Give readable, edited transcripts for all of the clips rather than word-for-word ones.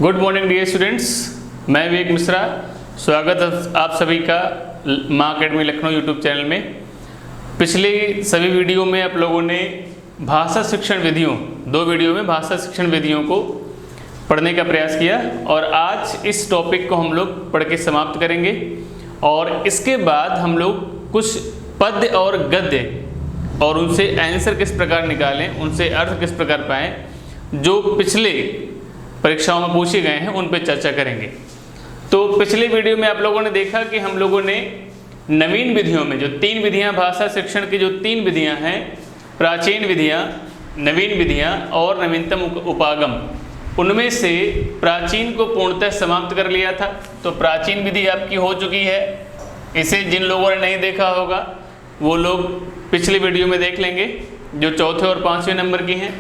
Good morning dear students, मैं विवेक मिश्रा। स्वागत है आप सभी का माँ अकेडमी लखनऊ यूट्यूब चैनल में। पिछले सभी वीडियो में आप लोगों ने भाषा शिक्षण विधियों, दो वीडियो में भाषा शिक्षण विधियों को पढ़ने का प्रयास किया और आज इस टॉपिक को हम लोग पढ़ के समाप्त करेंगे और इसके बाद हम लोग कुछ पद्य और गद्य और उनसे आंसर किस प्रकार निकालें, उनसे अर्थ किस प्रकार पाएँ, जो पिछले परीक्षाओं में पूछे गए हैं उन पर चर्चा करेंगे। तो पिछले वीडियो में आप लोगों ने देखा कि हम लोगों ने नवीन विधियों में जो तीन विधियां, भाषा शिक्षण की जो तीन विधियां हैं, प्राचीन विधियां, नवीन विधियां और नवीनतम उपागम, उनमें से प्राचीन को पूर्णतः समाप्त कर लिया था। तो प्राचीन विधि आपकी हो चुकी है। इसे जिन लोगों ने नहीं देखा होगा वो लोग पिछले वीडियो में देख लेंगे जो चौथे और पाँचवें नंबर की हैं।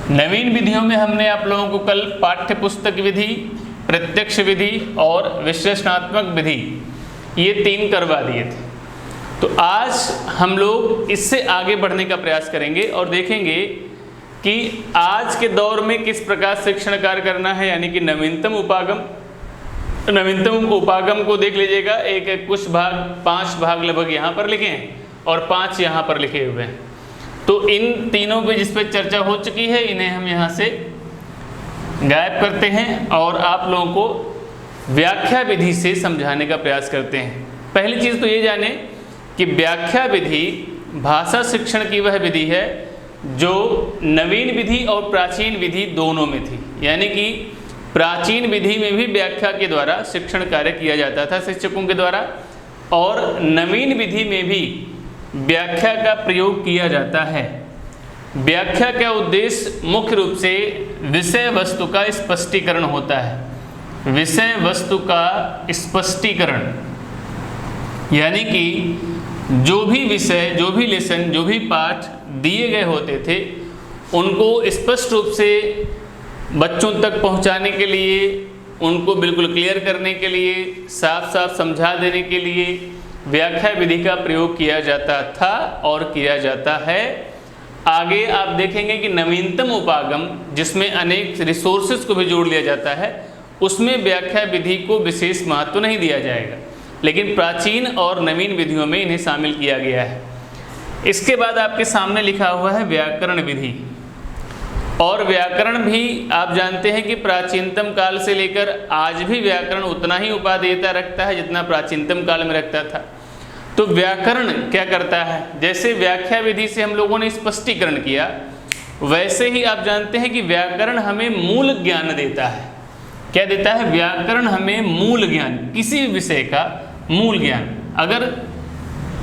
नवीन विधियों में हमने आप लोगों को कल पाठ्य पुस्तक विधि, प्रत्यक्ष विधि और विश्लेषणात्मक विधि ये तीन करवा दिए थे। तो आज हम लोग इससे आगे बढ़ने का प्रयास करेंगे और देखेंगे कि आज के दौर में किस प्रकार शिक्षण कार्य करना है, यानी कि नवीनतम उपागम। नवीनतम उपागम को देख लीजिएगा, एक कुछ भाग, 5 भाग लगभग यहाँ पर लिखे हैं और 5 यहाँ पर लिखे हुए हैं। तो इन तीनों पे जिस पे चर्चा हो चुकी है इन्हें हम यहाँ से गायब करते हैं और आप लोगों को व्याख्या विधि से समझाने का प्रयास करते हैं। पहली चीज़ तो ये जाने कि व्याख्या विधि भाषा शिक्षण की वह विधि है जो नवीन विधि और प्राचीन विधि दोनों में थी। यानी कि प्राचीन विधि में भी व्याख्या के द्वारा शिक्षण कार्य किया जाता था शिक्षकों के द्वारा, और नवीन विधि में भी व्याख्या का प्रयोग किया जाता है। व्याख्या का उद्देश्य मुख्य रूप से विषय वस्तु का स्पष्टीकरण होता है। विषय वस्तु का स्पष्टीकरण यानी कि जो भी विषय, जो भी लेसन, जो भी पाठ दिए गए होते थे उनको स्पष्ट रूप से बच्चों तक पहुंचाने के लिए, उनको बिल्कुल क्लियर करने के लिए, साफ साफ समझा देने के लिए व्याख्या विधि का प्रयोग किया जाता था और किया जाता है। आगे आप देखेंगे कि नवीनतम उपागम, जिसमें अनेक रिसोर्सेज को भी जोड़ लिया जाता है, उसमें व्याख्या विधि को विशेष महत्व नहीं दिया जाएगा, लेकिन प्राचीन और नवीन विधियों में इन्हें शामिल किया गया है। इसके बाद आपके सामने लिखा हुआ है व्याकरण विधि। और व्याकरण भी आप जानते हैं कि प्राचीनतम काल से लेकर आज भी व्याकरण उतना ही उपादेयता रखता है जितना प्राचीनतम काल में रखता था। तो व्याकरण क्या करता है, जैसे व्याख्या विधि से हम लोगों ने स्पष्टीकरण किया, वैसे ही आप जानते हैं कि व्याकरण हमें मूल ज्ञान देता है। क्या देता है? व्याकरण हमें मूल ज्ञान, किसी विषय का मूल ज्ञान। अगर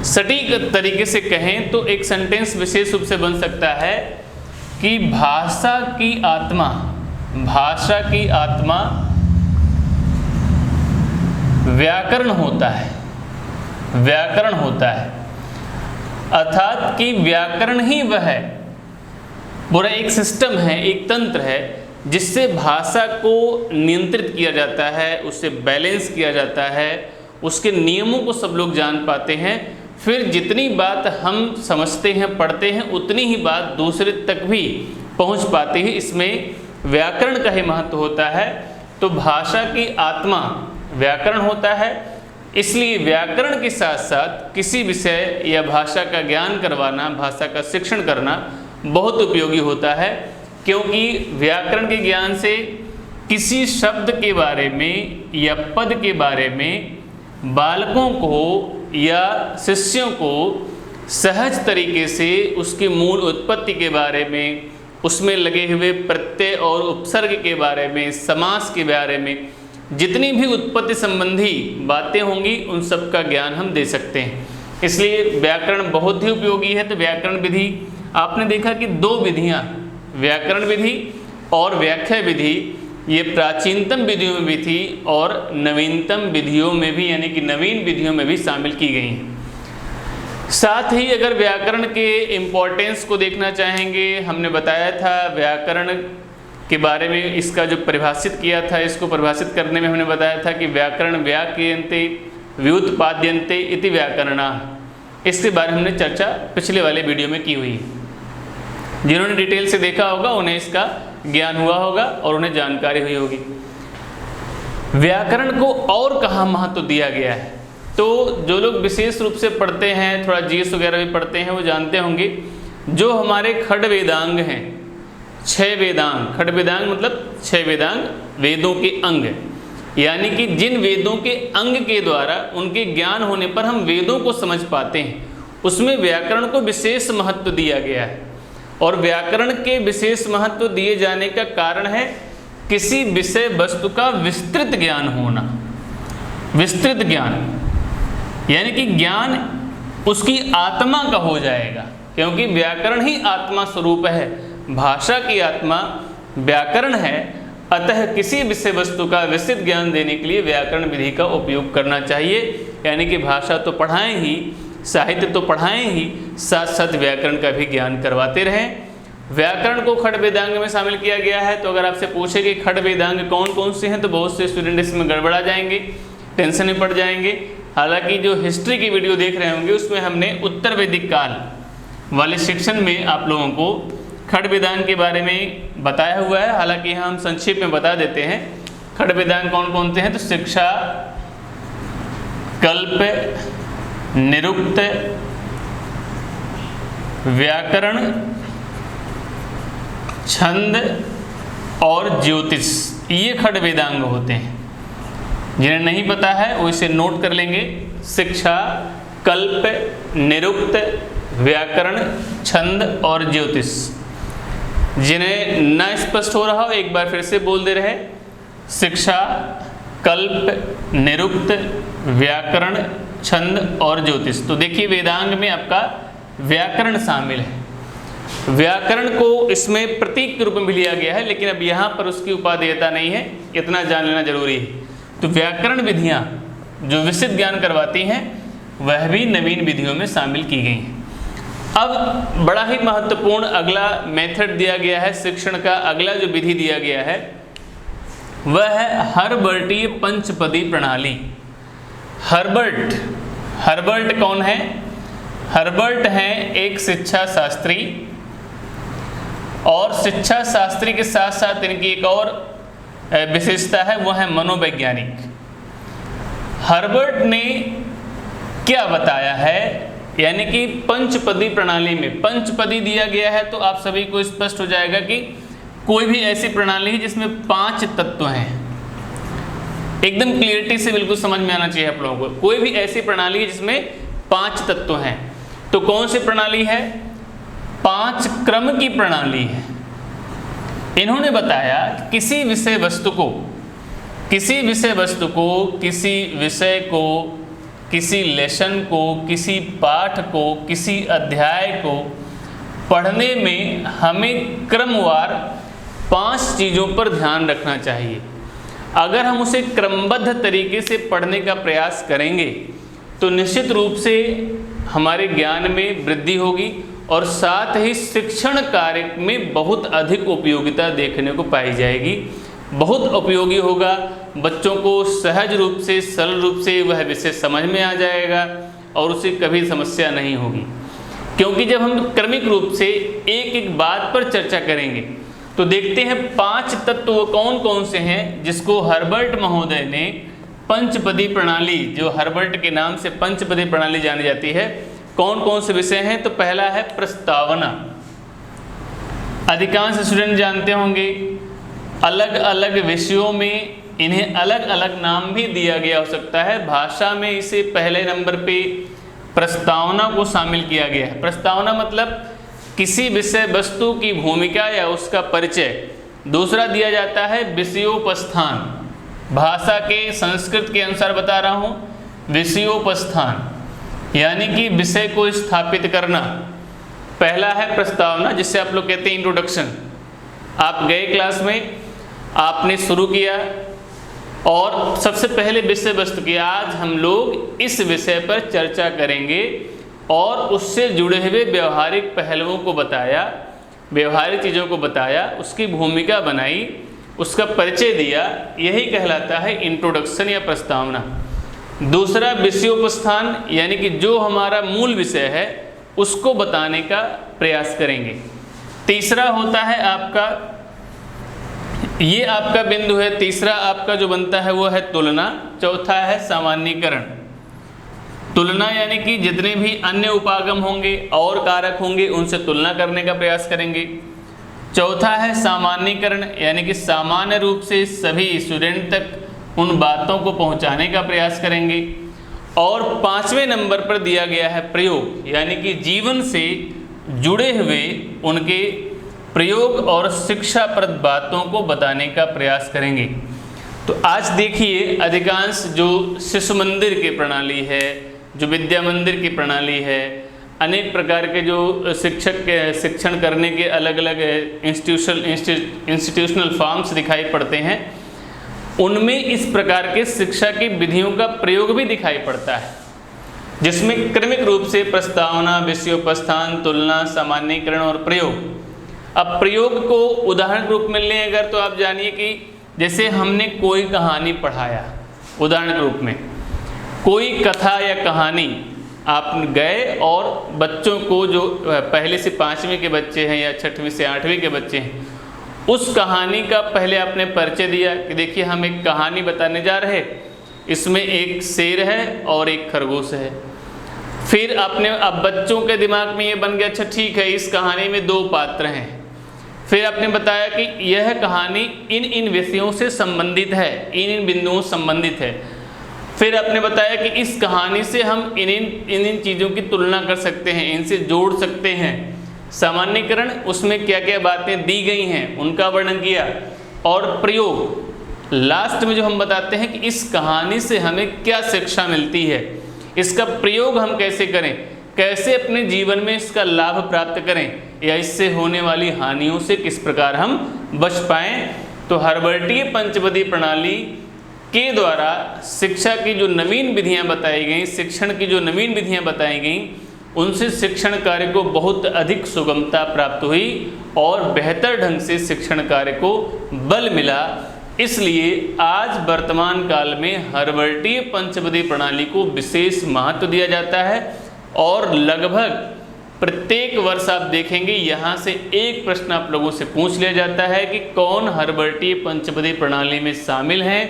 सटीक तरीके से कहें तो एक सेंटेंस विशेष रूप से बन सकता है कि भाषा की आत्मा, भाषा की आत्मा व्याकरण होता है। व्याकरण होता है अर्थात कि व्याकरण ही वह है, पूरा एक सिस्टम है, एक तंत्र है जिससे भाषा को नियंत्रित किया जाता है, उससे बैलेंस किया जाता है, उसके नियमों को सब लोग जान पाते हैं। फिर जितनी बात हम समझते हैं, पढ़ते हैं, उतनी ही बात दूसरे तक भी पहुंच पाती है। इसमें व्याकरण का ही महत्व होता है। तो भाषा की आत्मा व्याकरण होता है, इसलिए व्याकरण के साथ साथ किसी विषय या भाषा का ज्ञान करवाना, भाषा का शिक्षण करना बहुत उपयोगी होता है, क्योंकि व्याकरण के ज्ञान से किसी शब्द के बारे में या पद के बारे में बालकों को या शिष्यों को सहज तरीके से उसकी मूल उत्पत्ति के बारे में, उसमें लगे हुए प्रत्यय और उपसर्ग के बारे में, समास के बारे में, जितनी भी उत्पत्ति संबंधी बातें होंगी उन सब का ज्ञान हम दे सकते हैं। इसलिए व्याकरण बहुत ही उपयोगी है। तो व्याकरण विधि आपने देखा कि दो विधियाँ, व्याकरण विधि और व्याख्या विधि, ये प्राचीनतम विधियों में भी थी और नवीनतम विधियों में भी, यानी कि नवीन विधियों में भी शामिल की गई हैं। साथ ही अगर व्याकरण के इम्पोर्टेंस को देखना चाहेंगे, हमने बताया था व्याकरण के बारे में, इसका जो परिभाषित किया था, इसको परिभाषित करने में हमने बताया था कि व्याकरण व्याक्रियन्ते व्युत्पाद्यन्ते इति व्याकरणा। इसके बारे में हमने चर्चा पिछले वाले वीडियो में की हुई है। जिन्होंने डिटेल से देखा होगा उन्हें इसका ज्ञान हुआ होगा और उन्हें जानकारी हुई होगी। व्याकरण को और कहाँ महत्व दिया गया है, तो जो लोग विशेष रूप से पढ़ते हैं, थोड़ा जीएस वगैरह भी पढ़ते हैं, वो जानते होंगे जो हमारे खड वेदांग हैं, 6 वेदांग, खड वेदांग मतलब 6 वेदांग, वेदों के अंग, यानी कि जिन वेदों के अंग के द्वारा उनके ज्ञान होने पर हम वेदों को समझ पाते हैं, उसमें व्याकरण को विशेष महत्व दिया गया है। और व्याकरण के विशेष महत्व दिए जाने का कारण है किसी विषय वस्तु का विस्तृत ज्ञान होना। विस्तृत ज्ञान यानी कि ज्ञान उसकी आत्मा का हो जाएगा, क्योंकि व्याकरण ही आत्मा स्वरूप है, भाषा की आत्मा व्याकरण है। अतः किसी विषय वस्तु का विस्तृत ज्ञान देने के लिए व्याकरण विधि का उपयोग करना चाहिए। यानी कि भाषा तो पढ़ाएं ही, साहित्य तो पढ़ाएं ही, साथ साथ व्याकरण का भी ज्ञान करवाते रहें। व्याकरण को खड वेदांग में शामिल किया गया है। तो अगर आपसे पूछे कि खड वेदांग कौन कौन से हैं, तो बहुत से स्टूडेंट इसमें गड़बड़ा जाएंगे, टेंशन में पड़ जाएंगे। हालांकि जो हिस्ट्री की वीडियो देख रहे होंगे उसमें हमने उत्तर वैदिक काल वाले सेक्शन में आप लोगों को खड वेदांग के बारे में बताया हुआ है। हालांकि यहाँ हम संक्षेप में बता देते हैं खड वेदांग कौन कौन से हैं। तो शिक्षा, कल्प, निरुक्त, व्याकरण, छंद और ज्योतिष, ये खड वेदांग होते हैं। जिन्हें नहीं पता है वो इसे नोट कर लेंगे। शिक्षा, कल्प, निरुक्त, व्याकरण, छंद और ज्योतिष। जिन्हें न स्पष्ट हो रहा हो एक बार फिर से बोल दे रहे, शिक्षा, कल्प, निरुक्त, व्याकरण, छंद और ज्योतिष। तो देखिए वेदांग में आपका व्याकरण शामिल है। व्याकरण को इसमें प्रतीक के रूप में भी लिया गया है, लेकिन अब यहाँ पर उसकी उपादेयता नहीं है, इतना जान लेना जरूरी है। तो व्याकरण विधियाँ जो विस्तृत ज्ञान करवाती हैं वह भी नवीन विधियों में शामिल की गई हैं। अब बड़ा ही महत्वपूर्ण अगला मेथड दिया गया है शिक्षण का, अगला जो विधि दिया गया है वह है हर्बर्टीय पंचपदी प्रणाली। हर्बर्ट, हर्बर्ट कौन है? हर्बर्ट हैं एक शिक्षा शास्त्री, और शिक्षा शास्त्री के साथ साथ इनकी एक और विशेषता है, वो है मनोवैज्ञानिक। हर्बर्ट ने क्या बताया है, यानी कि पंचपदी प्रणाली में पंचपदी दिया गया है, तो आप सभी को स्पष्ट हो जाएगा कि कोई भी ऐसी प्रणाली है जिसमें 5 तत्व हैं। एकदम क्लियरिटी से बिल्कुल समझ में आना चाहिए आप लोगों को। कोई भी ऐसी प्रणाली है जिसमें 5 तत्व हैं, तो कौन सी प्रणाली है? 5 क्रम की प्रणाली है। इन्होंने बताया किसी विषय वस्तु को, किसी विषय को, किसी लेसन को, किसी पाठ को, किसी अध्याय को पढ़ने में हमें क्रमवार 5 चीज़ों पर ध्यान रखना चाहिए। अगर हम उसे क्रमबद्ध तरीके से पढ़ने का प्रयास करेंगे तो निश्चित रूप से हमारे ज्ञान में वृद्धि होगी और साथ ही शिक्षण कार्य में बहुत अधिक उपयोगिता देखने को पाई जाएगी। बहुत उपयोगी होगा, बच्चों को सहज रूप से, सरल रूप से वह विषय समझ में आ जाएगा और उसे कभी समस्या नहीं होगी। क्योंकि जब हम क्रमिक रूप से एक एक बात पर चर्चा करेंगे तो देखते हैं 5 तत्व कौन कौन से हैं जिसको हर्बर्ट महोदय ने पंचपदी प्रणाली, जो हर्बर्ट के नाम से पंचपदी प्रणाली जानी जाती है, कौन कौन से विषय हैं। तो पहला है प्रस्तावना। अधिकांश स्टूडेंट जानते होंगे अलग अलग विषयों में इन्हें अलग अलग नाम भी दिया गया हो सकता है। भाषा में इसे पहले नंबर पे प्रस्तावना को शामिल किया गया है। प्रस्तावना मतलब किसी विषय वस्तु की भूमिका या उसका परिचय। दूसरा दिया जाता है विषयोपस्थान। भाषा के संस्कृत के अनुसार बता रहा हूँ, विषयोपस्थान यानी कि विषय को स्थापित करना। पहला है प्रस्तावना, जिससे आप लोग कहते हैं इंट्रोडक्शन। आप गए क्लास में, आपने शुरू किया और सबसे पहले विषय वस्तु की, आज हम लोग इस विषय पर चर्चा करेंगे और उससे जुड़े हुए व्यवहारिक पहलुओं को बताया, व्यवहारिक चीज़ों को बताया, उसकी भूमिका बनाई, उसका परिचय दिया। यही कहलाता है इंट्रोडक्शन या प्रस्तावना। दूसरा विषयोपस्थान, यानी कि जो हमारा मूल विषय है उसको बताने का प्रयास करेंगे। तीसरा होता है आपका ये आपका बिंदु है। तीसरा आपका जो बनता है वो है तुलना। चौथा है सामान्यीकरण। तुलना यानी कि जितने भी अन्य उपागम होंगे और कारक होंगे उनसे तुलना करने का प्रयास करेंगे। चौथा है सामान्यीकरण यानी कि सामान्य रूप से सभी स्टूडेंट तक उन बातों को पहुंचाने का प्रयास करेंगे। और 5वें नंबर पर दिया गया है प्रयोग, यानी कि जीवन से जुड़े हुए उनके प्रयोग और शिक्षाप्रद बातों को बताने का प्रयास करेंगे। तो आज देखिए अधिकांश जो शिशु मंदिर की प्रणाली है, जो विद्या मंदिर की प्रणाली है, अनेक प्रकार के जो शिक्षण करने के अलग अलग इंस्टीट्यूशनल फॉर्म्स दिखाई पड़ते हैं, उनमें इस प्रकार के शिक्षा की विधियों का प्रयोग भी दिखाई पड़ता है, जिसमें क्रमिक रूप से प्रस्तावना, विषयोपस्थान, तुलना, सामान्यीकरण और प्रयोग। अब प्रयोग को उदाहरण रूप में लें अगर, तो आप जानिए कि जैसे हमने कोई कहानी पढ़ाया, उदाहरण रूप में कोई कथा या कहानी आप गए और बच्चों को जो पहले से 5वीं के बच्चे हैं या 6वीं से 8वीं के बच्चे हैं, उस कहानी का पहले आपने परिचय दिया कि देखिए हम एक कहानी बताने जा रहे, इसमें एक शेर है और एक खरगोश है। फिर आपने, अब बच्चों के दिमाग में ये बन गया अच्छा ठीक है इस कहानी में 2 पात्र हैं। फिर आपने बताया कि यह कहानी इन इन विषयों से संबंधित है, इन इन बिंदुओं से संबंधित है। फिर आपने बताया कि इस कहानी से हम इन इन चीज़ों की तुलना कर सकते हैं, इनसे जोड़ सकते हैं। सामान्यीकरण, उसमें क्या क्या बातें दी गई हैं उनका वर्णन किया। और प्रयोग, लास्ट में जो हम बताते हैं कि इस कहानी से हमें क्या शिक्षा मिलती है, इसका प्रयोग हम कैसे करें, कैसे अपने जीवन में इसका लाभ प्राप्त करें, या इससे होने वाली हानियों से किस प्रकार हम बच पाएँ। तो हर्बर्टीय पंचपदी प्रणाली के द्वारा शिक्षा की जो नवीन विधियां बताई गई, शिक्षण की जो नवीन विधियां बताई गई, उनसे शिक्षण कार्य को बहुत अधिक सुगमता प्राप्त हुई और बेहतर ढंग से शिक्षण कार्य को बल मिला। इसलिए आज वर्तमान काल में हर्बर्टीय पंचपदी प्रणाली को विशेष महत्व दिया जाता है और लगभग प्रत्येक वर्ष आप देखेंगे यहाँ से एक प्रश्न आप लोगों से पूछ लिया जाता है कि कौन हर्बर्टीय पंचपदी प्रणाली में शामिल हैं,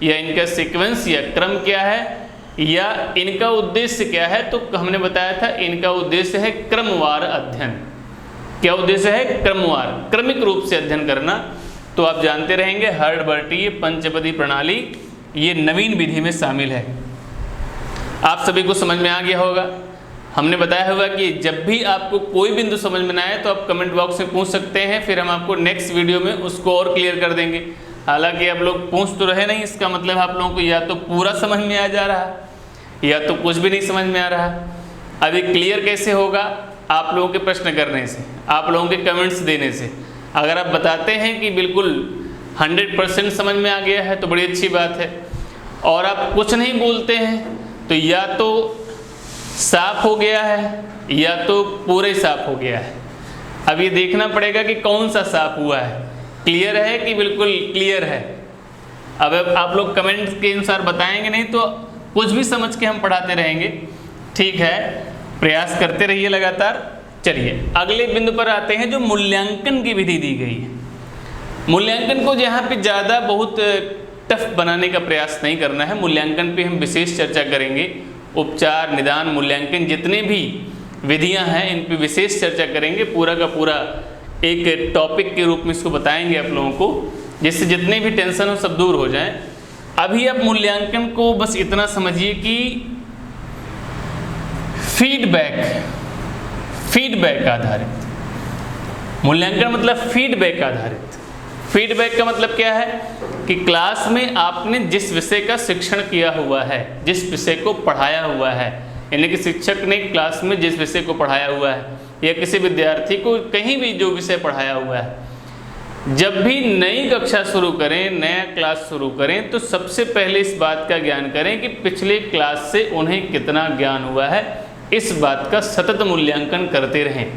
या इनका सीक्वेंस या क्रम क्या है, या इनका उद्देश्य क्या है। तो हमने बताया था इनका उद्देश्य है क्रमवार अध्ययन। क्या उद्देश्य है? क्रमवार, क्रमिक रूप से अध्ययन करना। तो आप जानते रहेंगे हर्बर्टीय पंचपदी प्रणाली ये नवीन विधि में शामिल है। आप सभी को समझ में आ गया होगा। हमने बताया होगा कि जब भी आपको कोई बिंदु समझ में ना आए तो आप कमेंट बॉक्स में पूछ सकते हैं, फिर हम आपको नेक्स्ट वीडियो में उसको और क्लियर कर देंगे। हालांकि आप लोग पूछ तो रहे नहीं, इसका मतलब आप लोगों को या तो पूरा समझ में आ जा रहा या तो कुछ भी नहीं समझ में आ रहा। अभी क्लियर कैसे होगा? आप लोगों के प्रश्न करने से, आप लोगों के कमेंट्स देने से। अगर आप बताते हैं कि बिल्कुल 100% समझ में आ गया है तो बड़ी अच्छी बात है, और आप कुछ नहीं बोलते हैं तो या तो साफ हो गया है या तो पूरे साफ हो गया है। अब ये देखना पड़ेगा कि कौन सा साफ हुआ है, क्लियर है कि बिल्कुल क्लियर है। अब आप लोग कमेंट के अनुसार बताएंगे नहीं तो कुछ भी समझ के हम पढ़ाते रहेंगे। ठीक है, प्रयास करते रहिए लगातार। चलिए अगले बिंदु पर आते हैं जो मूल्यांकन की विधि दी गई है। मूल्यांकन को जहाँ पे ज़्यादा बहुत टफ बनाने का प्रयास नहीं करना है, मूल्यांकन पे हम विशेष चर्चा करेंगे। उपचार, निदान, मूल्यांकन जितने भी विधियां हैं इन पे विशेष चर्चा करेंगे। पूरा का पूरा एक टॉपिक के रूप में इसको बताएंगे आप लोगों को, जिससे जितने भी टेंशन हो सब दूर हो जाएं। अभी आप मूल्यांकन को बस इतना समझिए कि फीडबैक आधारित मूल्यांकन, मतलब फीडबैक आधारित। फीडबैक का मतलब क्या है कि क्लास में आपने जिस विषय का शिक्षण किया हुआ है, जिस विषय को पढ़ाया हुआ है, यानी कि शिक्षक ने क्लास में जिस विषय को पढ़ाया हुआ है या किसी विद्यार्थी को कहीं भी जो विषय पढ़ाया हुआ है, जब भी नई कक्षा शुरू करें, नया क्लास शुरू करें तो सबसे पहले इस बात का ज्ञान करें कि पिछले क्लास से उन्हें कितना ज्ञान हुआ है। इस बात का सतत मूल्यांकन करते रहें।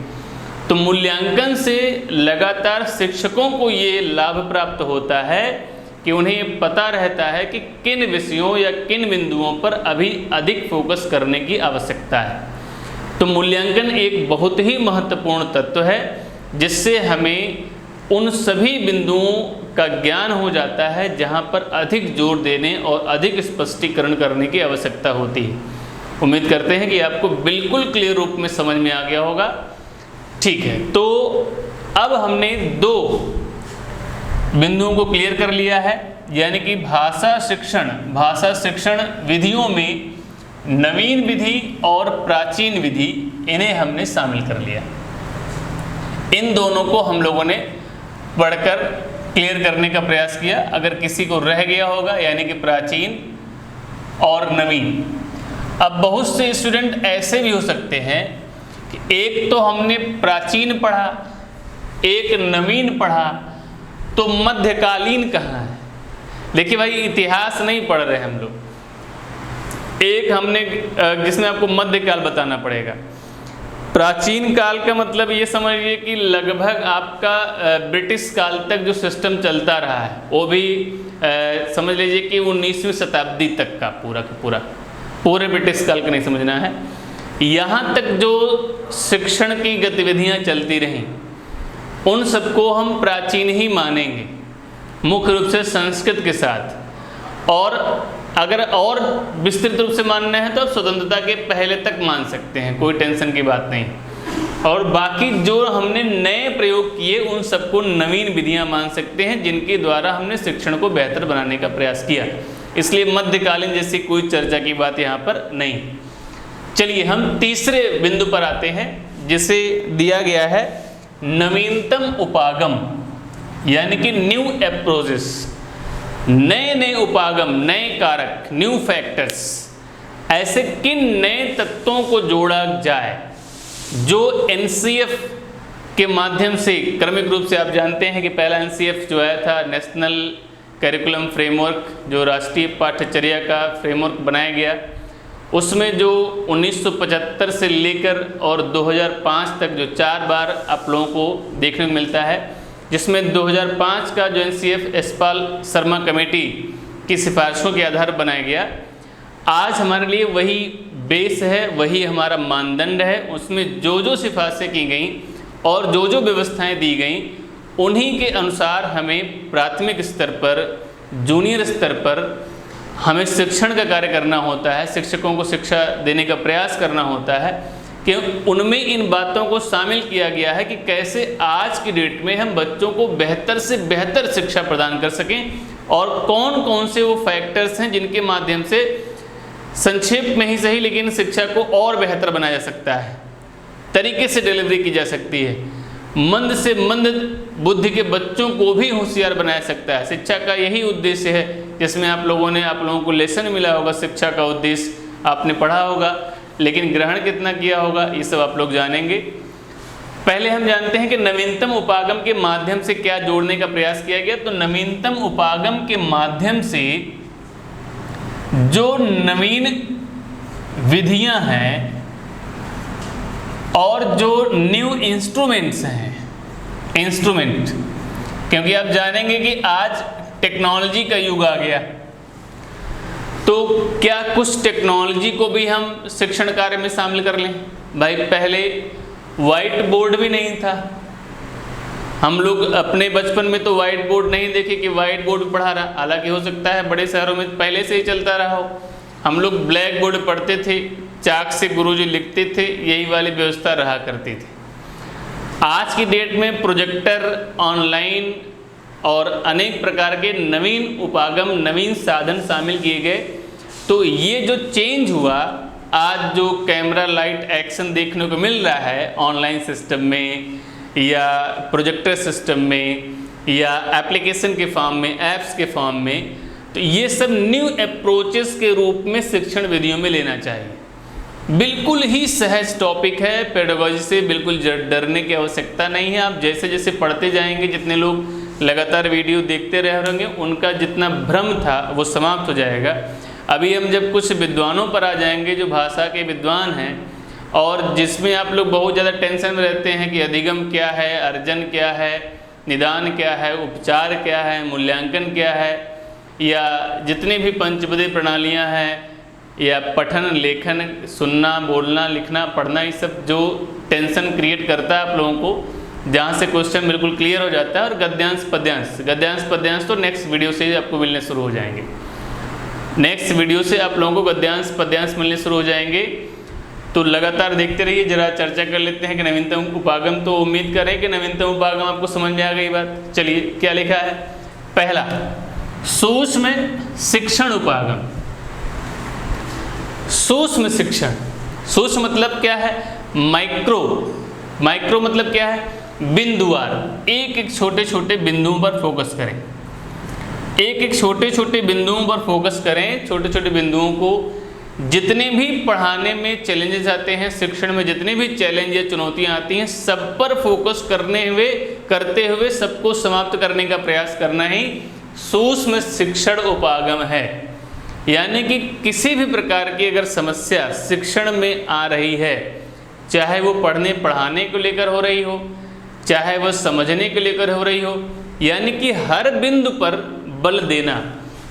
तो मूल्यांकन से लगातार शिक्षकों को ये लाभ प्राप्त होता है कि उन्हें पता रहता है कि किन विषयों या किन बिंदुओं पर अभी अधिक फोकस करने की आवश्यकता है। तो मूल्यांकन एक बहुत ही महत्वपूर्ण तत्व है जिससे हमें उन सभी बिंदुओं का ज्ञान हो जाता है जहाँ पर अधिक जोर देने और अधिक स्पष्टीकरण करने की आवश्यकता होती है। उम्मीद करते हैं कि आपको बिल्कुल क्लियर रूप में समझ में आ गया होगा। ठीक है, तो अब हमने 2 बिंदुओं को क्लियर कर लिया है, यानी कि भाषा शिक्षण विधियों में नवीन विधि और प्राचीन विधि, इन्हें हमने शामिल कर लिया। इन दोनों को हम लोगों ने पढ़कर क्लियर करने का प्रयास किया। अगर किसी को रह गया होगा, यानी कि प्राचीन और नवीन। अब बहुत से स्टूडेंट ऐसे भी हो सकते हैं कि एक तो हमने प्राचीन पढ़ा, एक नवीन पढ़ा, तो मध्यकालीन कहाँ है? देखिए भाई, इतिहास नहीं पढ़ रहे हम लोग। एक हमने जिसमें आपको मध्यकाल बताना पड़ेगा। प्राचीन काल का मतलब ये समझिए कि लगभग आपका ब्रिटिश काल तक जो सिस्टम चलता रहा है, वो भी समझ लीजिए कि 19वीं शताब्दी तक का पूरे ब्रिटिश काल का नहीं समझना है। यहाँ तक जो शिक्षण की गतिविधियाँ चलती रहीं, उन सबको हम प्राचीन ही मानेंगे, मुख्य रूप से संस्कृत के साथ। और अगर और विस्तृत रूप से मानना है तो आप स्वतंत्रता के पहले तक मान सकते हैं, कोई टेंशन की बात नहीं। और बाकी जो हमने नए प्रयोग किए, उन सबको नवीन विधियां मान सकते हैं, जिनके द्वारा हमने शिक्षण को बेहतर बनाने का प्रयास किया। इसलिए मध्यकालीन जैसी कोई चर्चा की बात यहाँ पर नहीं। चलिए हम तीसरे बिंदु पर आते हैं, जिसे दिया गया है नवीनतम उपागम, यानी कि न्यू अप्रोचेस। नए उपागम, नए कारक, न्यू फैक्टर्स। ऐसे किन नए तत्वों को जोड़ा जाए जो एनसीएफ के माध्यम से, क्रमिक रूप से आप जानते हैं कि पहला एनसीएफ जो आया था, नेशनल करिकुलम फ्रेमवर्क, जो राष्ट्रीय पाठ्यचर्या का फ्रेमवर्क बनाया गया, उसमें जो 1975 से लेकर और 2005 तक जो 4 बार आप लोगों को देखने को मिलता है, जिसमें 2005 का जो एनसीएफ यशपाल शर्मा कमेटी की सिफारिशों के आधार पर बनाया गया, आज हमारे लिए वही बेस है, वही हमारा मानदंड है। उसमें जो जो सिफारिशें की गई और जो जो व्यवस्थाएं दी गई, उन्हीं के अनुसार हमें प्राथमिक स्तर पर, जूनियर स्तर पर हमें शिक्षण का कार्य करना होता है, शिक्षकों को शिक्षा देने का प्रयास करना होता है। कि उनमें इन बातों को शामिल किया गया है कि कैसे आज की डेट में हम बच्चों को बेहतर से बेहतर शिक्षा प्रदान कर सकें, और कौन कौन से वो फैक्टर्स हैं जिनके माध्यम से संक्षेप में ही सही लेकिन शिक्षा को और बेहतर बनाया जा सकता है, तरीके से डिलीवरी की जा सकती है, मंद से मंद बुद्धि के बच्चों को भी होशियार बनाया सकता है। शिक्षा का यही उद्देश्य है, जिसमें आप लोगों को लेसन मिला होगा, शिक्षा का उद्देश्य आपने पढ़ा होगा, लेकिन ग्रहण कितना किया होगा ये सब आप लोग जानेंगे। पहले हम जानते हैं कि नवीनतम उपागम के माध्यम से क्या जोड़ने का प्रयास किया गया। तो नवीनतम उपागम के माध्यम से जो नवीन विधियां हैं और जो न्यू इंस्ट्रूमेंट्स हैं, क्योंकि आप जानेंगे कि आज टेक्नोलॉजी का युग आ गया, तो क्या कुछ टेक्नोलॉजी को भी हम शिक्षण कार्य में शामिल कर लें। भाई पहले वाइट बोर्ड भी नहीं था, हम लोग अपने बचपन में तो वाइट बोर्ड नहीं देखे कि वाइट बोर्ड पढ़ा रहा। हालांकि हो सकता है बड़े शहरों में पहले से ही चलता रहा हो। हम लोग ब्लैक बोर्ड पढ़ते थे, चाक से गुरुजी लिखते थे, यही वाली व्यवस्था रहा करती थी। आज की डेट में प्रोजेक्टर, ऑनलाइन और अनेक प्रकार के नवीन उपागम, नवीन साधन शामिल किए गए। तो ये जो चेंज हुआ, आज जो कैमरा लाइट एक्शन देखने को मिल रहा है ऑनलाइन सिस्टम में या प्रोजेक्टर सिस्टम में या एप्लीकेशन के फॉर्म में, ऐप्स के फॉर्म में, तो ये सब न्यू अप्रोचेस के रूप में शिक्षण विधियों में लेना चाहिए। बिल्कुल ही सहज टॉपिक है, पेडागोजी से बिल्कुल डरने की आवश्यकता नहीं है। आप जैसे जैसे पढ़ते जाएंगे, जितने लोग लगातार वीडियो देखते रह होंगे, उनका जितना भ्रम था वो समाप्त हो जाएगा। अभी हम जब कुछ विद्वानों पर आ जाएंगे जो भाषा के विद्वान हैं, और जिसमें आप लोग बहुत ज़्यादा टेंशन में रहते हैं कि अधिगम क्या है, अर्जन क्या है, निदान क्या है, उपचार क्या है, मूल्यांकन क्या है, या जितने भी पंचपदी प्रणालियाँ हैं, या पठन, लेखन, सुनना, बोलना, लिखना, पढ़ना, ये सब जो टेंशन क्रिएट करता है आप लोगों को, जहाँ से क्वेश्चन बिल्कुल क्लियर हो जाता है। और गद्यांश पद्यांश तो नेक्स्ट वीडियो से आपको मिलने शुरू हो जाएंगे। नेक्स्ट वीडियो से आप लोगों को गद्यांश पद्यांश मिलने शुरू हो जाएंगे। तो लगातार देखते रहिए। जरा चर्चा कर लेते हैं कि नवीनतम उपागम, तो उम्मीद करें कि नवीनतम उपागम आपको समझ में आ गई बात। चलिए क्या लिखा है। पहला, सूक्ष्म शिक्षण उपागम। सूक्ष्म शिक्षण, सूक्ष्म मतलब क्या है? माइक्रो मतलब क्या है? बिंदुवार, एक एक छोटे छोटे बिंदुओं पर फोकस करें। एक एक छोटे छोटे बिंदुओं पर फोकस करें। छोटे छोटे बिंदुओं को जितने भी पढ़ाने में चैलेंजेस आते हैं, शिक्षण में जितने भी चैलेंज या चुनौतियां आती हैं, सब पर फोकस करते हुए सबको समाप्त करने का प्रयास करना ही सूक्ष्म शिक्षण उपागम है। यानी कि किसी भी प्रकार की अगर समस्या शिक्षण में आ रही है, चाहे वो पढ़ने पढ़ाने को लेकर हो रही हो, चाहे वह समझने को लेकर हो रही हो, यानी कि हर बिंदु पर बल देना,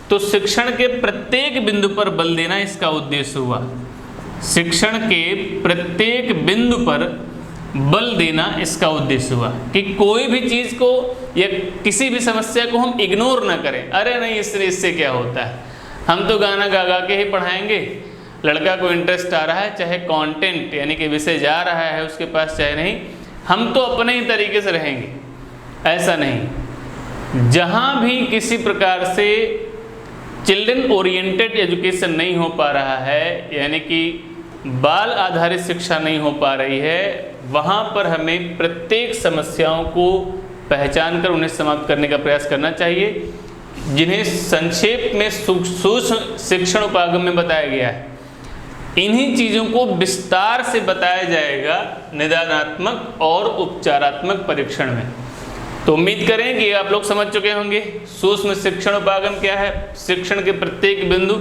तो शिक्षण के प्रत्येक बिंदु पर बल देना इसका उद्देश्य हुआ। शिक्षण के प्रत्येक बिंदु पर बल देना इसका उद्देश्य हुआ कि कोई भी चीज़ को या किसी भी समस्या को हम इग्नोर ना करें। अरे नहीं, इससे क्या होता है, हम तो गाना गा गा के ही पढ़ाएंगे। लड़का को इंटरेस्ट आ रहा है, चाहे कंटेंट यानी कि विषय जा रहा है उसके पास, चाहे नहीं, हम तो अपने ही तरीके से रहेंगे। ऐसा नहीं। जहाँ भी किसी प्रकार से चिल्ड्रन ओरिएंटेड एजुकेशन नहीं हो पा रहा है, यानी कि बाल आधारित शिक्षा नहीं हो पा रही है, वहाँ पर हमें प्रत्येक समस्याओं को पहचान कर उन्हें समाप्त करने का प्रयास करना चाहिए, जिन्हें संक्षेप में सूक्ष्म शिक्षण उपागम में बताया गया है। इन्हीं चीज़ों को विस्तार से बताया जाएगा निदानात्मक और उपचारात्मक परीक्षण में। तो उम्मीद करें कि आप लोग समझ चुके होंगे सूक्ष्म शिक्षण उपागम क्या है। शिक्षण के प्रत्येक बिंदु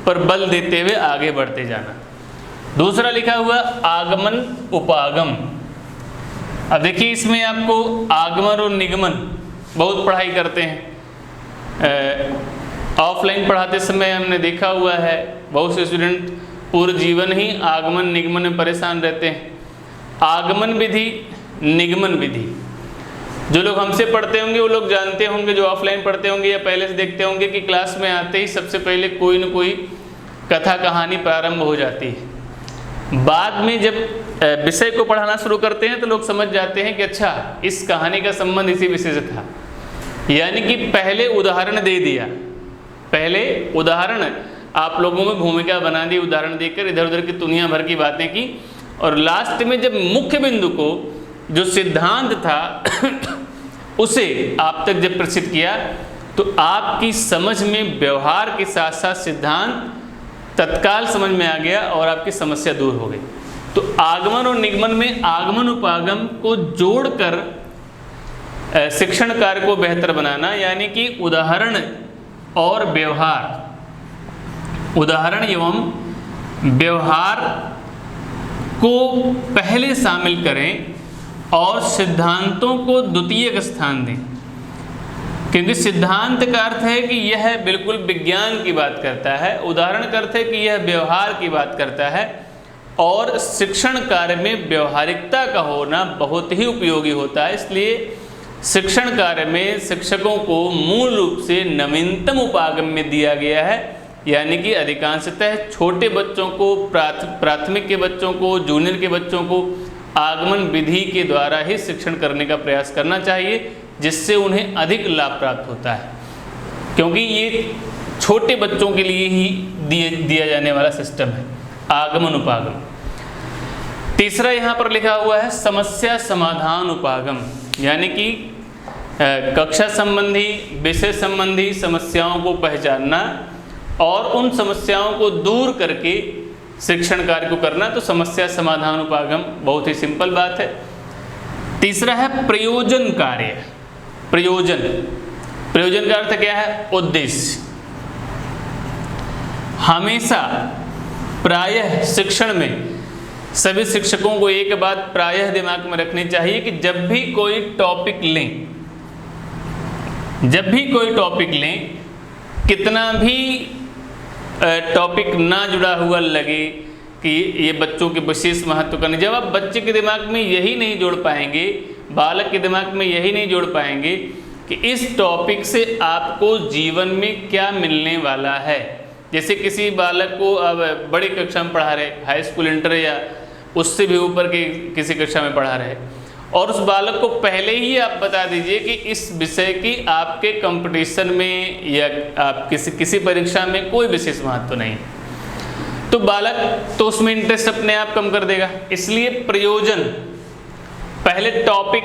पर बल देते हुए आगे बढ़ते जाना। दूसरा लिखा हुआ आगमन उपागम। अब देखिए, इसमें आपको आगमन और निगमन बहुत पढ़ाई करते हैं। ऑफलाइन पढ़ाते समय हमने देखा हुआ है बहुत से स्टूडेंट पूरे जीवन ही आगमन निगमन में परेशान रहते हैं। आगमन विधि, निगमन विधि, जो लोग हमसे पढ़ते होंगे वो लोग जानते होंगे, जो ऑफलाइन पढ़ते होंगे या पहले से देखते होंगे कि क्लास में आते ही सबसे पहले कोई न कोई कथा कहानी प्रारंभ हो जाती है। बाद में जब विषय को पढ़ाना शुरू करते हैं तो लोग समझ जाते हैं कि अच्छा, इस कहानी का संबंध इसी विषय से था। यानी कि पहले उदाहरण दे दिया, पहले उदाहरण आप लोगों में भूमिका बना दी, उदाहरण देकर इधर उधर की दुनिया भर की बातें की, और लास्ट में जब मुख्य बिंदु को, जो सिद्धांत था उसे आप तक जब प्रस्तुत किया, तो आपकी समझ में व्यवहार के साथ साथ सिद्धांत तत्काल समझ में आ गया और आपकी समस्या दूर हो गई। तो आगमन और निगमन में आगमन उपागम को जोड़कर शिक्षण कार्य को बेहतर बनाना, यानी कि उदाहरण और व्यवहार, उदाहरण एवं व्यवहार को पहले शामिल करें और सिद्धांतों को द्वितीयक स्थान दें। क्योंकि सिद्धांत का अर्थ है कि यह बिल्कुल विज्ञान की बात करता है, उदाहरण का अर्थ है कि यह व्यवहार की बात करता है, और शिक्षण कार्य में व्यवहारिकता का होना बहुत ही उपयोगी होता है। इसलिए शिक्षण कार्य में शिक्षकों को मूल रूप से नवीनतम उपागम में दिया गया है, यानी कि अधिकांशतः छोटे बच्चों को, प्राथमिक के बच्चों को, जूनियर के बच्चों को आगमन विधि के द्वारा ही शिक्षण करने का प्रयास करना चाहिए, जिससे उन्हें अधिक लाभ प्राप्त होता है, क्योंकि ये छोटे बच्चों के लिए ही दिया जाने वाला सिस्टम है आगमन उपागम। तीसरा यहाँ पर लिखा हुआ है समस्या समाधान उपागम, यानी कि कक्षा संबंधी, विषय संबंधी समस्याओं को पहचानना और उन समस्याओं को दूर करके शिक्षण कार्य को करना। तो समस्या समाधान उपागम बहुत ही सिंपल बात है। तीसरा है प्रयोजन कार्य। प्रयोजन का अर्थ क्या है? उद्देश्य। हमेशा प्रायः शिक्षण में सभी शिक्षकों को एक बात प्रायः दिमाग में रखनी चाहिए कि जब भी कोई टॉपिक लें, कितना भी टॉपिक ना जुड़ा हुआ लगे कि ये बच्चों के विशेष महत्व का नहीं, जब आप बच्चे के दिमाग में यही नहीं जोड़ पाएंगे, बालक के दिमाग में यही नहीं जोड़ पाएंगे कि इस टॉपिक से आपको जीवन में क्या मिलने वाला है। जैसे किसी बालक को अब बड़ी कक्षा में पढ़ा रहे, हाई स्कूल, इंटर या उससे भी ऊपर की किसी कक्षा में पढ़ा रहे, और उस बालक को पहले ही आप बता दीजिए कि इस विषय की आपके कंपटीशन में या आप किसी परीक्षा में कोई विशेष महत्व नहीं, तो बालक तो उसमें इंटरेस्ट अपने आप कम कर देगा। इसलिए प्रयोजन, पहले टॉपिक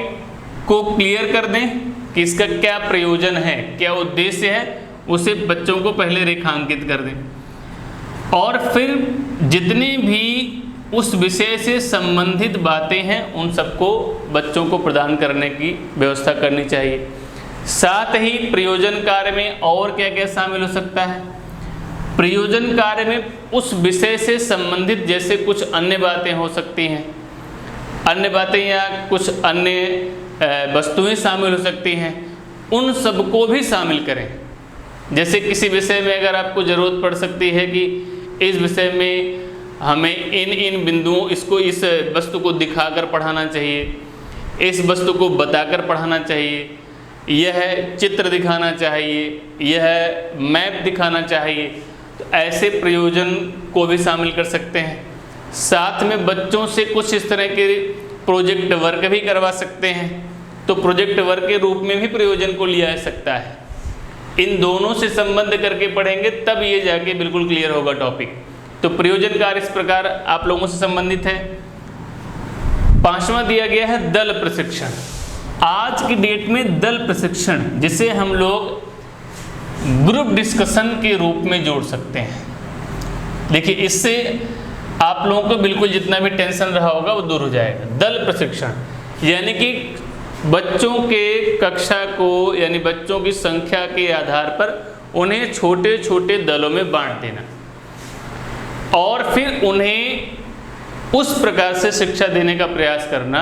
को क्लियर कर दें कि इसका क्या प्रयोजन है, क्या उद्देश्य है, उसे बच्चों को पहले रेखांकित कर दें, और फिर जितने भी उस विषय से संबंधित बातें हैं उन सबको बच्चों को प्रदान करने की व्यवस्था करनी चाहिए। साथ ही प्रयोजन कार्य में और क्या क्या शामिल हो सकता है। प्रयोजन कार्य में उस विषय से संबंधित जैसे कुछ अन्य बातें हो सकती हैं, अन्य बातें या कुछ अन्य वस्तुएं शामिल हो सकती हैं, उन सबको भी शामिल करें। जैसे किसी विषय में अगर आपको ज़रूरत पड़ सकती है कि इस विषय में हमें इन बिंदुओं, इसको, इस वस्तु को दिखाकर पढ़ाना चाहिए, इस वस्तु को बताकर पढ़ाना चाहिए, यह चित्र दिखाना चाहिए, यह मैप दिखाना चाहिए, तो ऐसे प्रयोजन को भी शामिल कर सकते हैं। साथ में बच्चों से कुछ इस तरह के प्रोजेक्ट वर्क भी करवा सकते हैं, तो प्रोजेक्ट वर्क के रूप में भी प्रयोजन को लिया जा सकता है। इन दोनों से संबंध करके पढ़ेंगे तब ये जाके बिल्कुल क्लियर होगा टॉपिक। तो प्रयोजन कार्य इस प्रकार आप लोगों से संबंधित है। 5वां दिया गया है दल प्रशिक्षण। आज की डेट में दल प्रशिक्षण, जिसे हम लोग ग्रुप डिस्कशन के रूप में जोड़ सकते हैं। देखिए, इससे आप लोगों को बिल्कुल जितना भी टेंशन रहा होगा वो दूर हो जाएगा। दल प्रशिक्षण यानी कि बच्चों के कक्षा को, यानी बच्चों की संख्या के आधार पर उन्हें छोटे छोटे दलों में बांट देना, और फिर उन्हें उस प्रकार से शिक्षा देने का प्रयास करना।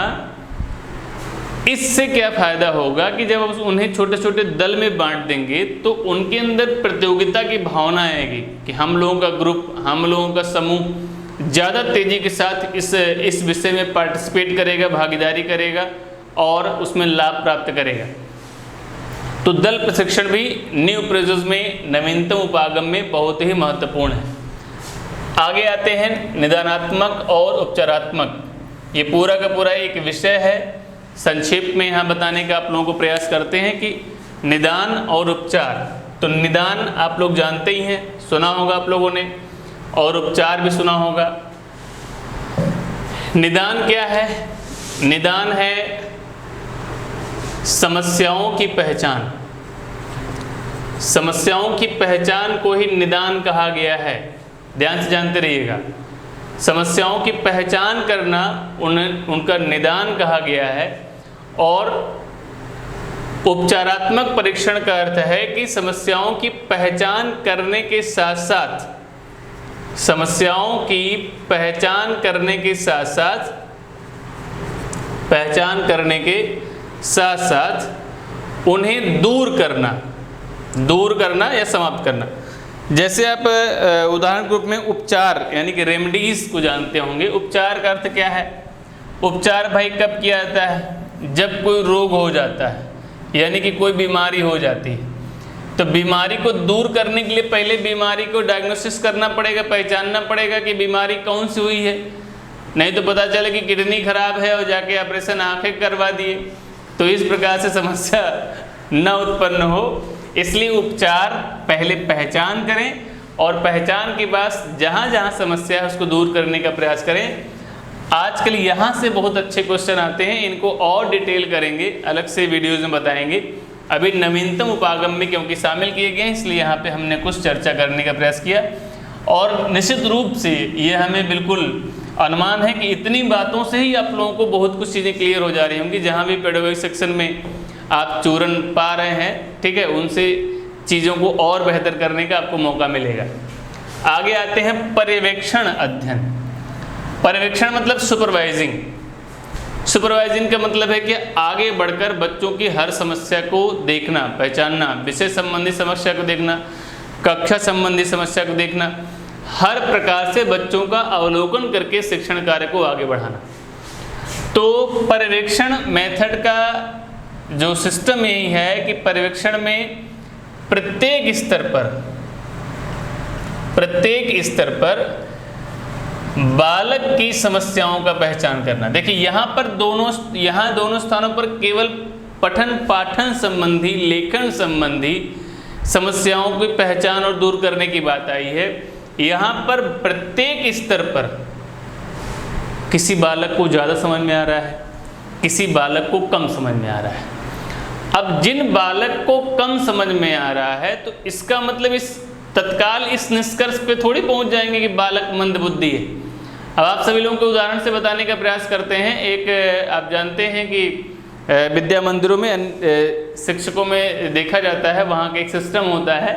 इससे क्या फायदा होगा कि जब उन्हें छोटे छोटे दल में बांट देंगे तो उनके अंदर प्रतियोगिता की भावना आएगी कि हम लोगों का ग्रुप, हम लोगों का समूह ज़्यादा तेज़ी के साथ इस विषय में पार्टिसिपेट करेगा, भागीदारी करेगा और उसमें लाभ प्राप्त करेगा। तो दल प्रशिक्षण भी न्यू प्रोजेक्ट में, नवीनतम उपागम में बहुत ही महत्वपूर्ण है। आगे आते हैं निदानात्मक और उपचारात्मक। ये पूरा का पूरा एक विषय है। संक्षेप में यहाँ बताने का आप लोगों को प्रयास करते हैं कि निदान और उपचार। तो निदान आप लोग जानते ही हैं, सुना होगा आप लोगों ने, और उपचार भी सुना होगा। निदान क्या है? निदान है समस्याओं की पहचान। समस्याओं की पहचान को ही निदान कहा गया है। ध्यान से जानते रहिएगा। समस्याओं की पहचान करना उनका निदान कहा गया है। और उपचारात्मक परीक्षण का अर्थ है कि समस्याओं की पहचान करने के साथ साथ, समस्याओं की पहचान करने के साथ साथ, पहचान करने के साथ साथ उन्हें दूर करना या समाप्त करना। जैसे आप उदाहरण के रूप में उपचार यानी कि रेमेडीज को जानते होंगे। उपचार का अर्थ क्या है? उपचार भाई कब किया जाता है? जब कोई रोग हो जाता है, यानी कि कोई बीमारी हो जाती है, तो बीमारी को दूर करने के लिए पहले बीमारी को डायग्नोसिस करना पड़ेगा, पहचानना पड़ेगा कि बीमारी कौन सी हुई है। नहीं तो पता चले कि किडनी खराब है और जाके ऑपरेशन आंखें करवा दिए, तो इस प्रकार से समस्या न उत्पन्न हो। इसलिए उपचार पहले पहचान करें और पहचान के बाद जहाँ जहाँ समस्या है उसको दूर करने का प्रयास करें। आजकल यहाँ से बहुत अच्छे क्वेश्चन आते हैं, इनको और डिटेल करेंगे, अलग से वीडियोज़ में बताएंगे। अभी नवीनतम उपागम में क्योंकि शामिल किए गए हैं, इसलिए यहाँ पे हमने कुछ चर्चा करने का प्रयास किया। और निश्चित रूप से ये हमें बिल्कुल अनुमान है कि इतनी बातों से ही आप लोगों को बहुत कुछ चीज़ें क्लियर हो जा रही होंगी। जहाँ भी पेडागोजी सेक्शन में आप चूरन पा रहे हैं, ठीक है, उनसे चीज़ों को और बेहतर करने का आपको मौका मिलेगा। आगे आते हैं पर्यवेक्षण अध्ययन। पर्यवेक्षण मतलब सुपरवाइजिंग। सुपरवाइजिंग का मतलब है कि आगे बढ़कर बच्चों की हर समस्या को देखना, पहचानना, विषय संबंधी समस्या को देखना, कक्षा संबंधी समस्या को देखना, हर प्रकार से बच्चों का अवलोकन करके शिक्षण कार्य को आगे बढ़ाना। तो पर्यवेक्षण मेथड का जो सिस्टम यही है कि पर्यवेक्षण में प्रत्येक स्तर पर बालक की समस्याओं का पहचान करना। देखिए यहाँ दोनों स्थानों पर केवल पठन पाठन संबंधी, लेखन संबंधी समस्याओं की पहचान और दूर करने की बात आई है। यहाँ पर प्रत्येक स्तर पर किसी बालक को ज़्यादा समझ में आ रहा है, किसी बालक को कम समझ में आ रहा है। अब जिन बालक को कम समझ में आ रहा है तो इसका मतलब तत्काल इस निष्कर्ष पे थोड़ी पहुंच जाएंगे कि बालक मंदबुद्धि है। अब आप सभी लोगों को उदाहरण से बताने का प्रयास करते हैं। एक आप जानते हैं कि विद्या मंदिरों में शिक्षकों में देखा जाता है, वहाँ का एक सिस्टम होता है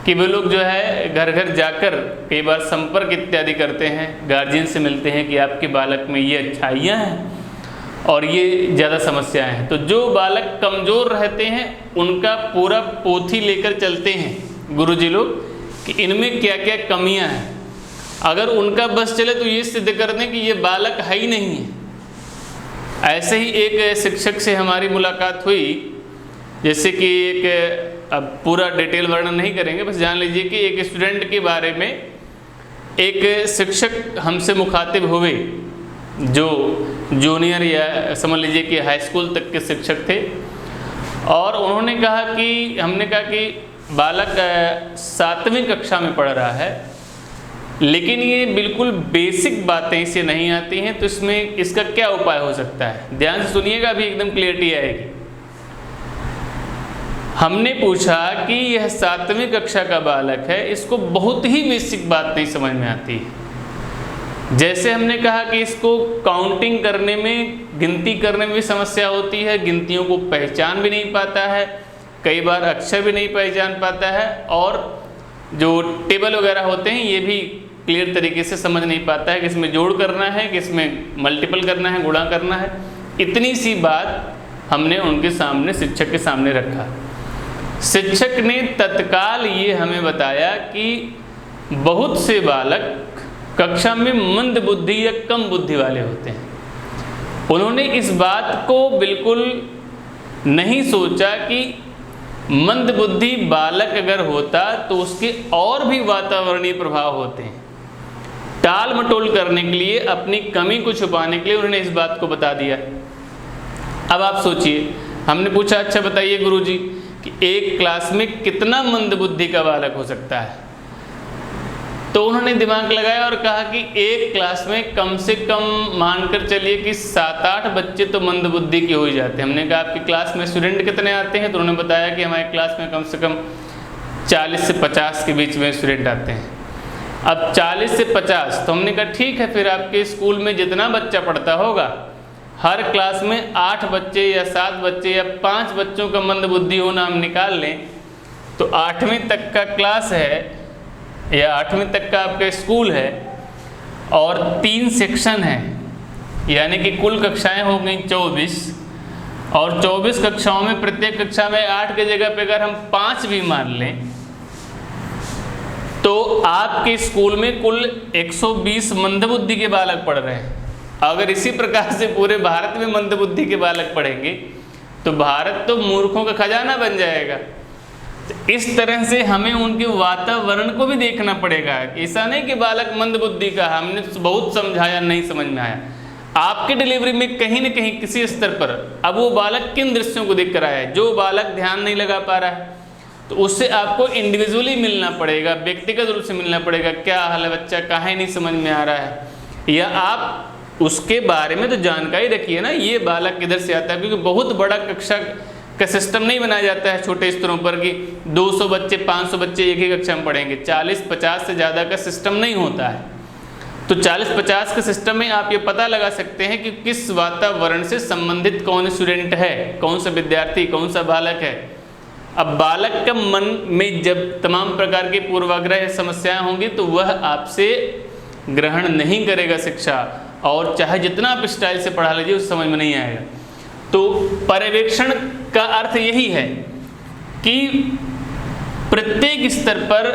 कि वे लोग जो है घर घर जाकर कई बार संपर्क इत्यादि करते हैं, गार्जियन से मिलते हैं कि आपके बालक में ये अच्छाइयाँ हैं और ये ज़्यादा समस्याएं हैं। तो जो बालक कमज़ोर रहते हैं उनका पूरा पोथी लेकर चलते हैं गुरुजी लोग कि इनमें क्या क्या कमियां हैं। अगर उनका बस चले तो ये सिद्ध कर दें कि ये बालक है ही नहीं है। ऐसे ही एक शिक्षक से हमारी मुलाकात हुई, जैसे कि एक, अब पूरा डिटेल वर्णन नहीं करेंगे, बस जान लीजिए कि एक स्टूडेंट के बारे में एक शिक्षक हमसे मुखातिब हुए जो जूनियर या समझ लीजिए कि हाई स्कूल तक के शिक्षक थे। और उन्होंने कहा कि हमने कहा कि बालक 7वीं कक्षा में पढ़ रहा है, लेकिन ये बिल्कुल बेसिक बातें इसे नहीं आती हैं, तो इसमें इसका क्या उपाय हो सकता है। ध्यान से सुनिएगा, अभी एकदम क्लियरिटी आएगी। हमने पूछा कि यह 7वीं कक्षा का बालक है, इसको बहुत ही बेसिक बात नहीं समझ में आती है। जैसे हमने कहा कि इसको काउंटिंग करने में, गिनती करने में भी समस्या होती है, गिनतियों को पहचान भी नहीं पाता है, कई बार अक्षर भी नहीं पहचान पाता है, और जो टेबल वगैरह होते हैं ये भी क्लियर तरीके से समझ नहीं पाता है कि इसमें जोड़ करना है, कि इसमें मल्टीपल करना है, गुणा करना है। इतनी सी बात हमने उनके सामने, शिक्षक के सामने रखा। शिक्षक ने तत्काल ये हमें बताया कि बहुत से बालक कक्षा में मंद बुद्धि या कम बुद्धि वाले होते हैं। उन्होंने इस बात को बिल्कुल नहीं सोचा कि मंद बुद्धि बालक अगर होता तो उसके और भी वातावरणीय प्रभाव होते हैं। टाल मटोल करने के लिए, अपनी कमी को छुपाने के लिए उन्होंने इस बात को बता दिया। अब आप सोचिए, हमने पूछा अच्छा बताइए गुरुजी कि एक क्लास में कितना मंद बुद्धि का बालक हो सकता है। तो उन्होंने दिमाग लगाया और कहा कि एक क्लास में कम से कम मानकर चलिए कि 7-8 बच्चे तो मंद बुद्धि के हो ही जाते हैं। हमने कहा आपकी क्लास में स्टूडेंट कितने आते हैं, तो उन्होंने बताया कि हमारे क्लास में कम से कम 40 से 50 के बीच में स्टूडेंट आते हैं। अब 40 से 50, तो हमने कहा ठीक है, फिर आपके स्कूल में जितना बच्चा पढ़ता होगा, हर क्लास में 8 बच्चे या 7 बच्चे या 5 बच्चों का मंद बुद्धि होना हम निकाल लें, तो 8वीं तक का क्लास है या 8वीं तक का आपका स्कूल है और 3 सेक्शन हैं, यानी कि कुल कक्षाएं हो गई 24, और 24 कक्षाओं में प्रत्येक कक्षा में 8 की जगह पे अगर हम 5 भी मान लें तो आपके स्कूल में कुल 120 मंदबुद्धि के बालक पढ़ रहे हैं। अगर इसी प्रकार से पूरे भारत में मंदबुद्धि के बालक पढ़ेंगे तो भारत तो मूर्खों का खजाना बन जाएगा। तो इस तरह से हमें उनके वातावरण को भी देखना पड़ेगा। ऐसा नहीं कि बालक मंदबुद्धि का, हमने बहुत समझाया नहीं समझ में आया, आपके डिलीवरी में कहीं न कहीं किसी स्तर पर अब वो बालक किन दृश्यों को देख कर आया है। जो बालक ध्यान नहीं लगा पा रहा है तो उससे आपको इंडिविजुअली मिलना पड़ेगा, व्यक्तिगत रूप से मिलना पड़ेगा। क्या हाल है बच्चा, काहे नहीं समझ में आ रहा है, या आप उसके बारे में तो जानकारी रखिए ना, ये बालक किधर से आता है। क्योंकि बहुत बड़ा कक्षा का सिस्टम नहीं बनाया जाता है छोटे स्तरों पर कि 200 बच्चे 500 बच्चे एक ही कक्षा में पढ़ेंगे। 40-50 से ज़्यादा का सिस्टम नहीं होता है। तो 40-50 के सिस्टम में आप ये पता लगा सकते हैं कि किस वातावरण से संबंधित कौन स्टूडेंट है, कौन सा विद्यार्थी, कौन सा बालक है। अब बालक का मन में जब तमाम प्रकार के पूर्वाग्रह समस्याएं होंगी तो वह आपसे ग्रहण नहीं करेगा शिक्षा, और चाहे जितना आप स्टाइल से पढ़ा लीजिए उस समझ में नहीं आएगा। तो पर्यवेक्षण का अर्थ यही है कि प्रत्येक स्तर पर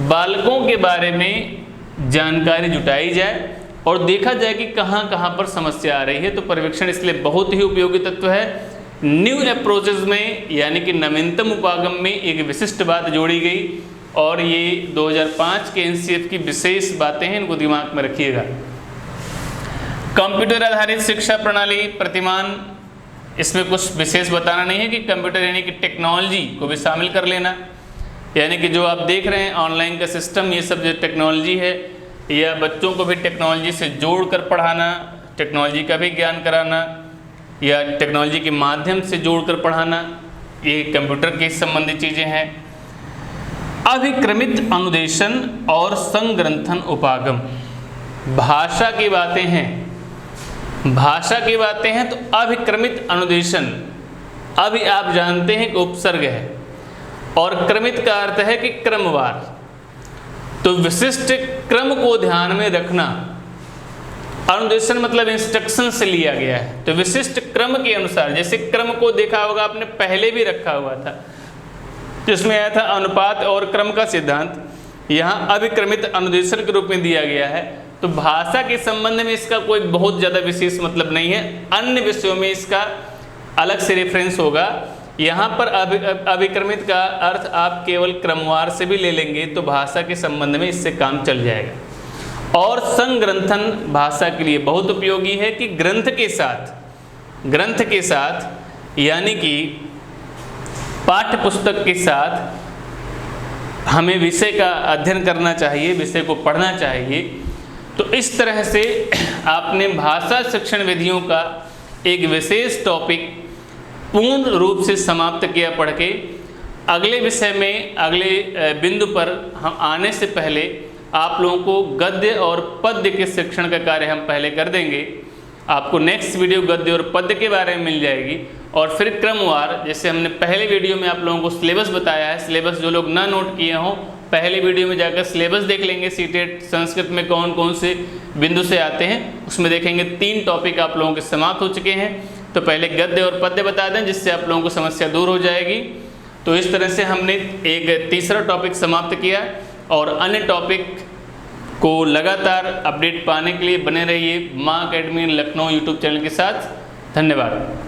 बालकों के बारे में जानकारी जुटाई जाए और देखा जाए कि कहाँ कहाँ पर समस्या आ रही है। तो पर्यवेक्षण इसलिए बहुत ही उपयोगी तत्व है। न्यू अप्रोचेज में यानी कि नवीनतम उपागम में एक विशिष्ट बात जोड़ी गई और ये 2005 के एनसीएफ की विशेष बातें हैं, इनको दिमाग में रखिएगा। कंप्यूटर आधारित शिक्षा प्रणाली प्रतिमान, इसमें कुछ विशेष बताना नहीं है कि कंप्यूटर यानी कि टेक्नोलॉजी को भी शामिल कर लेना, यानी कि जो आप देख रहे हैं ऑनलाइन का सिस्टम, ये सब जो टेक्नोलॉजी है, या बच्चों को भी टेक्नोलॉजी से जोड़ कर पढ़ाना, टेक्नोलॉजी का भी ज्ञान कराना या टेक्नोलॉजी के माध्यम से जोड़कर पढ़ाना, ये कंप्यूटर के संबंधित चीज़ें हैं। अभिक्रमित अनुदेशन और संग्रंथन उपागम, भाषा की बातें हैं, भाषा की बातें हैं तो अभिक्रमित अनुदेशन, अभी आप जानते हैं कि उपसर्ग है और क्रमित का अर्थ है कि क्रमवार, तो विशिष्ट क्रम को ध्यान में रखना। अनुदेशन मतलब इंस्ट्रक्शन से लिया गया है, तो विशिष्ट क्रम के अनुसार, जैसे क्रम को देखा होगा आपने पहले भी रखा हुआ था जिसमें आया था अनुपात और क्रम का सिद्धांत, यहाँ अभिक्रमित अनुदेशन के रूप में दिया गया है। तो भाषा के संबंध में इसका कोई बहुत ज़्यादा विशेष मतलब नहीं है, अन्य विषयों में इसका अलग से रेफरेंस होगा। यहाँ पर अभिक्रमित का अर्थ आप केवल क्रमवार से भी ले लेंगे तो भाषा के संबंध में इससे काम चल जाएगा। और संग्रंथन भाषा के लिए बहुत उपयोगी है कि ग्रंथ के साथ यानी कि पाठ्य पुस्तक के साथ हमें विषय का अध्ययन करना चाहिए, विषय को पढ़ना चाहिए। तो इस तरह से आपने भाषा शिक्षण विधियों का एक विशेष टॉपिक पूर्ण रूप से समाप्त किया पढ़ के। अगले विषय में, अगले बिंदु पर हम आने से पहले आप लोगों को गद्य और पद्य के शिक्षण का कार्य हम पहले कर देंगे। आपको नेक्स्ट वीडियो गद्य और पद्य के बारे में मिल जाएगी और फिर क्रमवार, जैसे हमने पहले वीडियो में आप लोगों को सिलेबस बताया है, सिलेबस जो लोग ना नोट किए हों पहले वीडियो में जाकर सिलेबस देख लेंगे। सीटेट संस्कृत में कौन कौन से बिंदु से आते हैं उसमें देखेंगे 3 टॉपिक आप लोगों के समाप्त हो चुके हैं। तो पहले गद्य और पद्य बता दें जिससे आप लोगों को समस्या दूर हो जाएगी। तो इस तरह से हमने एक तीसरा टॉपिक समाप्त किया और अन्य टॉपिक को लगातार अपडेट पाने के लिए बने रहिए माँ अकेडमी लखनऊ यूट्यूब चैनल के साथ। धन्यवाद।